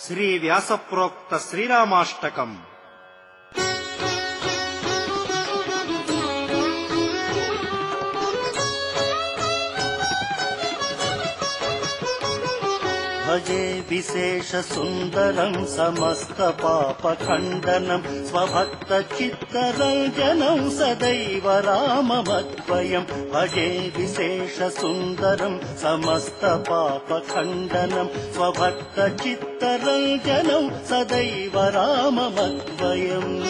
ಶ್ರೀ ವ್ಯಾಸಪ್ರೋಕ್ತ ಶ್ರೀರಾಮಾಷ್ಟಕಂ. भजे विशेष सुंदरं समस्त पाप खंडनं स्वभक्त चित्तरंजनं सदैव राममद्वयं. भजे विशेष सुंदरं समस्त पाप खंडनं स्वभक्त चित्तरंजनं सदैव राममद्वयम्.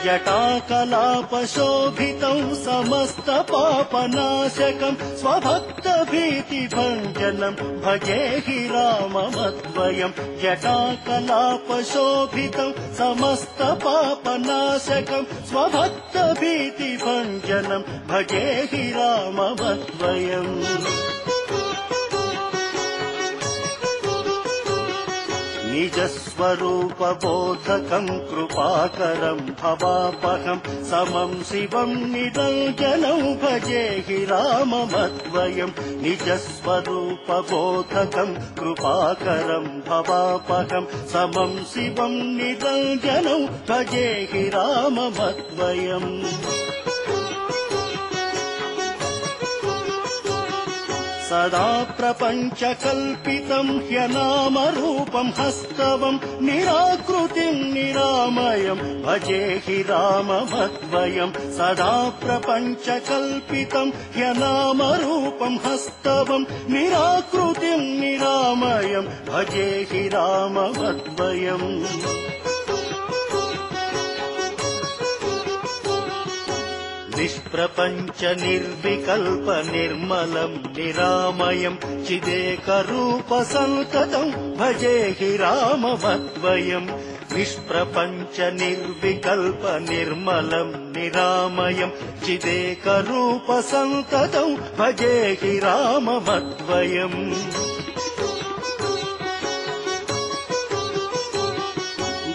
जटाकलापशोभितं समस्त पापनाशकं स्वभक्तभीतिभञ्जनं भजे हि राममद्वयं. जटाकलापशोभितं समस्त पापनाशकं स्वभक्तभीतिभञ्जनं भजे हि राममद्वयम्. निजस्वरूपबोधकं कृपाकरं भवापहं समं शिवं निरञ्जनं भजे हि राममद्वयं. निजस्वरूपबोधकं कृपाकरं भवापहं समं शिवं निरञ्जनं भजे हि राममद्वयम्. सदा प्रपञ्चकल्पितं ह्यनामरूपं हस्तवं निराकृतिं निरामयं भजे हि राममद्वयं. सदा प्रपञ्चकल्पितं ह्यनामरूपं हस्तवं निराकृतिं निरामयं भजे हि राममद्वयम्. निष्प्रपञ्च निर्विकल्प निर्मलं निरामयं चिदेकरूपसन्ततं भजे हि राममद्वयं. निष्प्रपञ्च निर्विकल्प निर्मलं निरामयं चिदेकरूपसन्ततं भजे हि राममद्वयम्.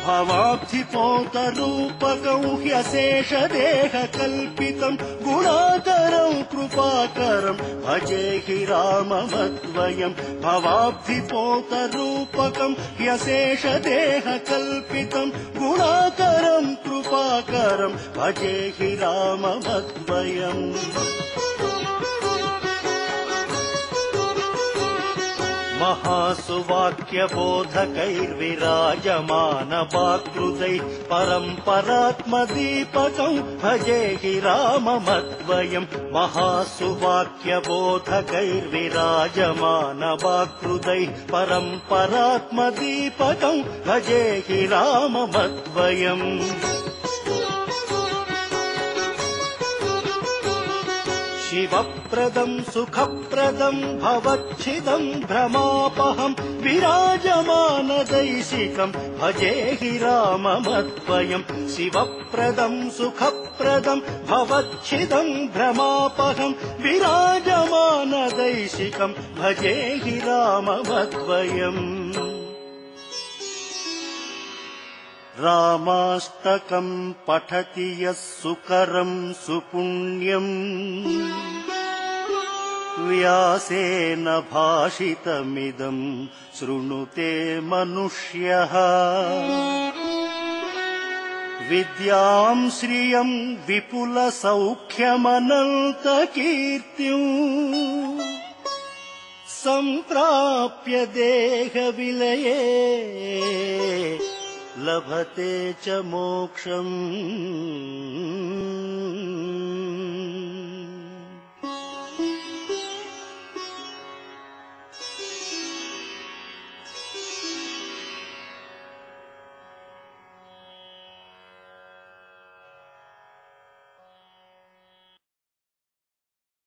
भवाब्धिपोतरूपकं ह्यशेषदेहकल्पितं गुणाकरं कृपाकरं भजे हि राममद्वयं. भवाब्धिपोतरूपकं ह्यशेषदेहकल्पितं गुणाकरं कृपाकरं भजे हि राममद्वयम्. महासुवाक्यबोधकैर्विराजमानवाक्कृतैः परम्परात्मदीपकं भजे हि राममद्वयं. महासुवाक्यबोधकैर्विराजमानवाक्कृतैः परम्परात्मदीपकं भजे हि राममद्वयम्. शिवप्रदं सुखप्रदं भवच्छिदं भ्रमापहं विराजमानदैशिकं भजे हि राममद्वयं. शिवप्रदं सुखप्रदं भवच्छिदं भ्रमापहं विराजमानदैशिकं भजे हि राममद्वयम्. रामाष्टकं पठति यः सुकरं सुपुण्यं व्यासेन भाषितमिदं शृणुते मनुष्यः. विद्यां श्रियं विपुलसौख्यमनन्तकीर्तिं सम्प्राप्य देहविलये लभते च मोक्षम्.